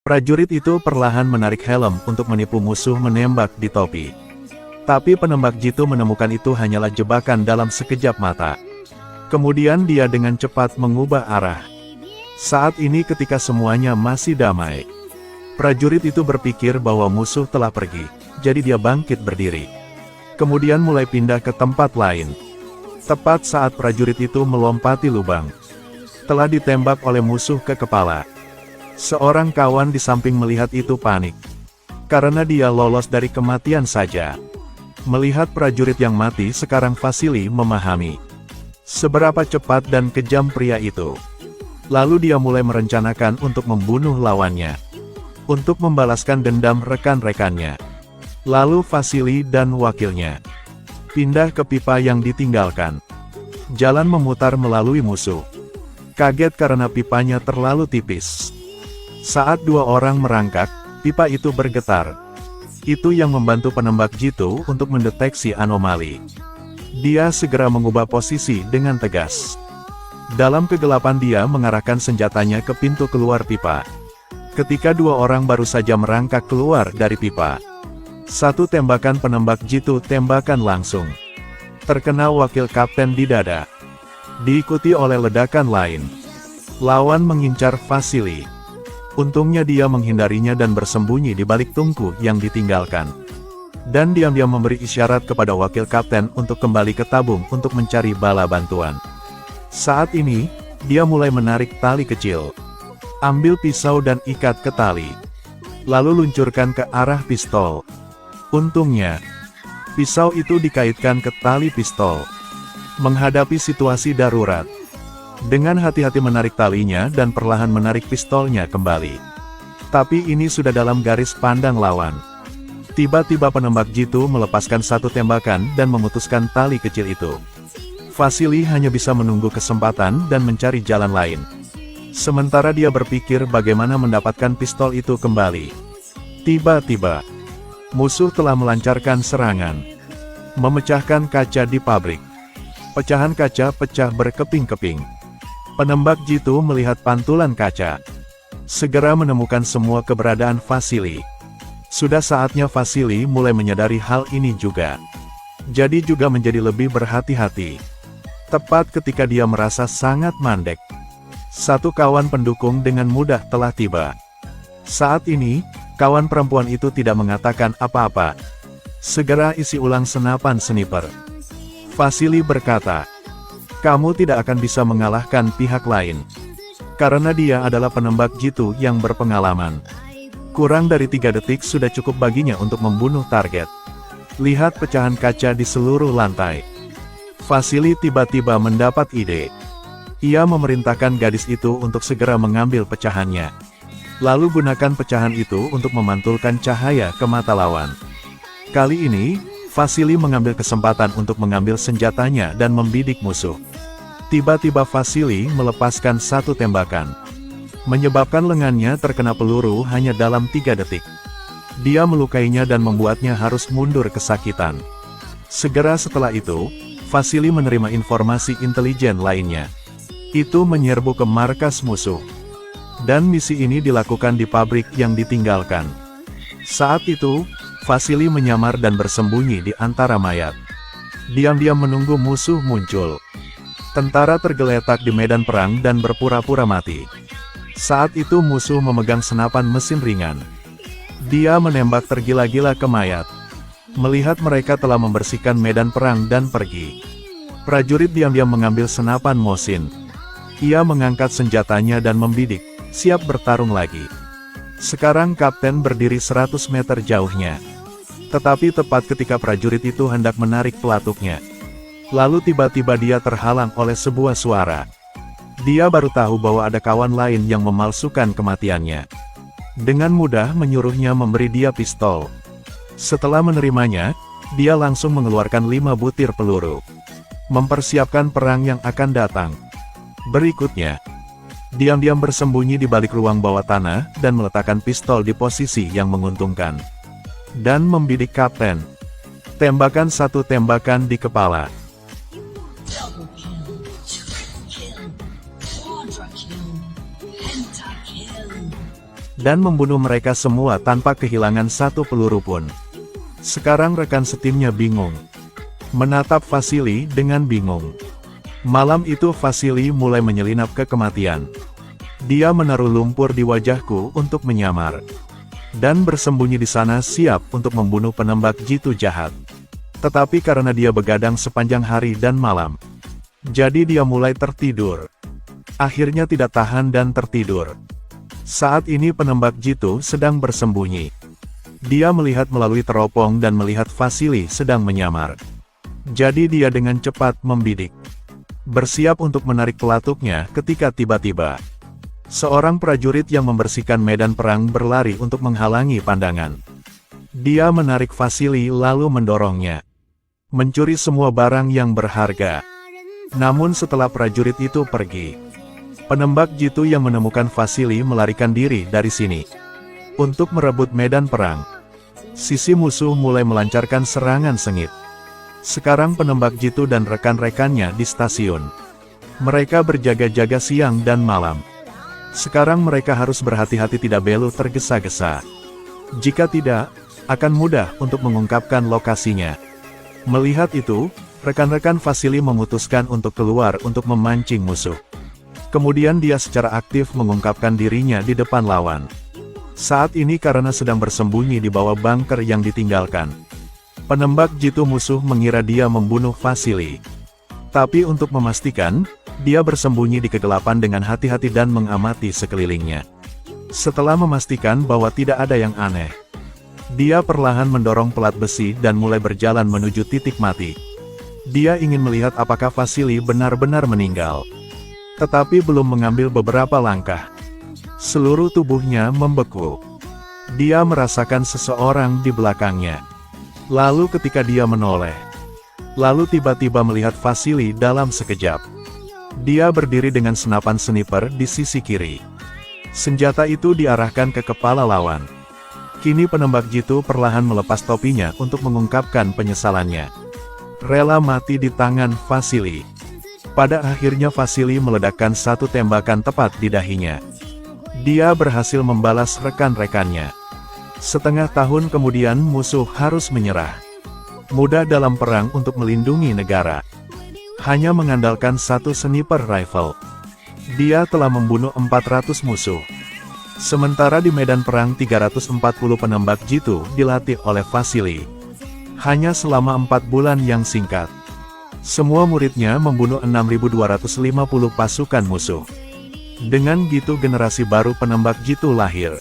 Prajurit itu perlahan menarik helm untuk menipu musuh menembak di topi. Tapi penembak jitu menemukan itu hanyalah jebakan dalam sekejap mata. Kemudian dia dengan cepat mengubah arah. Saat ini ketika semuanya masih damai, prajurit itu berpikir bahwa musuh telah pergi, jadi dia bangkit berdiri. Kemudian mulai pindah ke tempat lain. Tepat saat prajurit itu melompati lubang, telah ditembak oleh musuh ke kepala. Seorang kawan di samping melihat itu panik, karena dia lolos dari kematian saja. Melihat prajurit yang mati sekarang Vasily memahami seberapa cepat dan kejam pria itu. Lalu dia mulai merencanakan untuk membunuh lawannya, untuk membalaskan dendam rekan-rekannya. Lalu Vasily dan wakilnya pindah ke pipa yang ditinggalkan. Jalan memutar melalui musuh. Kaget karena pipanya terlalu tipis. Saat dua orang merangkak, pipa itu bergetar. Itu yang membantu penembak jitu untuk mendeteksi anomali. Dia segera mengubah posisi dengan tegas. Dalam kegelapan dia mengarahkan senjatanya ke pintu keluar pipa. Ketika dua orang baru saja merangkak keluar dari pipa, satu tembakan penembak jitu tembakan langsung terkena wakil kapten di dada. Diikuti oleh ledakan lain. Lawan mengincar Vasily. Untungnya dia menghindarinya dan bersembunyi di balik tungku yang ditinggalkan. Dan diam-diam memberi isyarat kepada wakil kapten untuk kembali ke tabung untuk mencari bala bantuan. Saat ini, dia mulai menarik tali kecil. Ambil pisau dan ikat ke tali. Lalu luncurkan ke arah pistol. Untungnya, pisau itu dikaitkan ke tali pistol. Menghadapi situasi darurat, dengan hati-hati menarik talinya dan perlahan menarik pistolnya kembali. Tapi ini sudah dalam garis pandang lawan. Tiba-tiba penembak jitu melepaskan satu tembakan dan memutuskan tali kecil itu. Vasily hanya bisa menunggu kesempatan dan mencari jalan lain. Sementara dia berpikir bagaimana mendapatkan pistol itu kembali. Tiba-tiba, musuh telah melancarkan serangan, memecahkan kaca di pabrik. Pecahan kaca pecah berkeping-keping. Penembak jitu melihat pantulan kaca. Segera menemukan semua keberadaan Vasily. Sudah saatnya Vasily mulai menyadari hal ini juga. Jadi juga menjadi lebih berhati-hati. Tepat ketika dia merasa sangat mandek, satu kawan pendukung dengan mudah telah tiba. Saat ini, kawan perempuan itu tidak mengatakan apa-apa. Segera isi ulang senapan sniper. Vasily berkata, "Kamu tidak akan bisa mengalahkan pihak lain. Karena dia adalah penembak jitu yang berpengalaman. Kurang dari 3 detik sudah cukup baginya untuk membunuh target. Lihat pecahan kaca di seluruh lantai." Vasily tiba-tiba mendapat ide. Ia memerintahkan gadis itu untuk segera mengambil pecahannya. Lalu gunakan pecahan itu untuk memantulkan cahaya ke mata lawan. Kali ini, Vasily mengambil kesempatan untuk mengambil senjatanya dan membidik musuh. Tiba-tiba Vasily melepaskan satu tembakan, menyebabkan lengannya terkena peluru hanya dalam 3 detik. Dia melukainya dan membuatnya harus mundur kesakitan. Segera setelah itu, Vasily menerima informasi intelijen lainnya. Itu menyerbu ke markas musuh. Dan misi ini dilakukan di pabrik yang ditinggalkan. Saat itu, Vasily menyamar dan bersembunyi di antara mayat. Diam-diam menunggu musuh muncul. Tentara tergeletak di medan perang dan berpura-pura mati. Saat itu musuh memegang senapan mesin ringan. Dia menembak tergila-gila ke mayat. Melihat mereka telah membersihkan medan perang dan pergi, prajurit diam-diam mengambil senapan Mosin. Ia mengangkat senjatanya dan membidik, siap bertarung lagi. Sekarang kapten berdiri 100 meter jauhnya. Tetapi tepat ketika prajurit itu hendak menarik pelatuknya, lalu tiba-tiba dia terhalang oleh sebuah suara. Dia baru tahu bahwa ada kawan lain yang memalsukan kematiannya. Dengan mudah menyuruhnya memberi dia pistol. Setelah menerimanya, dia langsung mengeluarkan 5 butir peluru. Mempersiapkan perang yang akan datang. Berikutnya, diam-diam bersembunyi di balik ruang bawah tanah dan meletakkan pistol di posisi yang menguntungkan. Dan membidik kapten. Tembakan satu tembakan di kepala. dan membunuh mereka semua tanpa kehilangan satu peluru pun. Sekarang rekan setimnya bingung. Menatap Vasily dengan bingung. Malam itu Vasily mulai menyelinap ke kematian. Dia menaruh lumpur di wajahku untuk menyamar. Dan bersembunyi di sana siap untuk membunuh penembak jitu jahat. Tetapi karena dia begadang sepanjang hari dan malam, jadi dia mulai tertidur. Akhirnya tidak tahan dan tertidur. Saat ini penembak jitu sedang bersembunyi. Dia melihat melalui teropong dan melihat Vasily sedang menyamar. Jadi dia dengan cepat membidik. Bersiap untuk menarik pelatuknya ketika tiba-tiba seorang prajurit yang membersihkan medan perang berlari untuk menghalangi pandangan. Dia menarik Vasily lalu mendorongnya. Mencuri semua barang yang berharga. Namun setelah prajurit itu pergi, penembak jitu yang menemukan Vasily melarikan diri dari sini untuk merebut medan perang. Sisi musuh mulai melancarkan serangan sengit. Sekarang penembak jitu dan rekan-rekannya di stasiun. Mereka berjaga-jaga siang dan malam. Sekarang mereka harus berhati-hati tidak belok tergesa-gesa. Jika tidak, akan mudah untuk mengungkapkan lokasinya. Melihat itu, rekan-rekan Vasily memutuskan untuk keluar untuk memancing musuh. Kemudian dia secara aktif mengungkapkan dirinya di depan lawan. Saat ini karena sedang bersembunyi di bawah bunker yang ditinggalkan, penembak jitu musuh mengira dia membunuh Vasily. Tapi untuk memastikan, dia bersembunyi di kegelapan dengan hati-hati dan mengamati sekelilingnya. Setelah memastikan bahwa tidak ada yang aneh, dia perlahan mendorong pelat besi dan mulai berjalan menuju titik mati. Dia ingin melihat apakah Vasily benar-benar meninggal. Tetapi belum mengambil beberapa langkah, seluruh tubuhnya membeku. Dia merasakan seseorang di belakangnya. Lalu ketika dia menoleh, lalu tiba-tiba melihat Vasily dalam sekejap. Dia berdiri dengan senapan sniper di sisi kiri. Senjata itu diarahkan ke kepala lawan. Kini penembak jitu perlahan melepas topinya untuk mengungkapkan penyesalannya. Rela mati di tangan Vasily. Pada akhirnya Vasily meledakkan satu tembakan tepat di dahinya. Dia berhasil membalas rekan-rekannya. Setengah tahun kemudian musuh harus menyerah. Mudah dalam perang untuk melindungi negara. Hanya mengandalkan satu sniper rifle, dia telah membunuh 400 musuh. Sementara di medan perang 340 penembak jitu dilatih oleh Vasily. Hanya selama 4 bulan yang singkat, semua muridnya membunuh 6.250 pasukan musuh. Dengan gitu generasi baru penembak jitu lahir.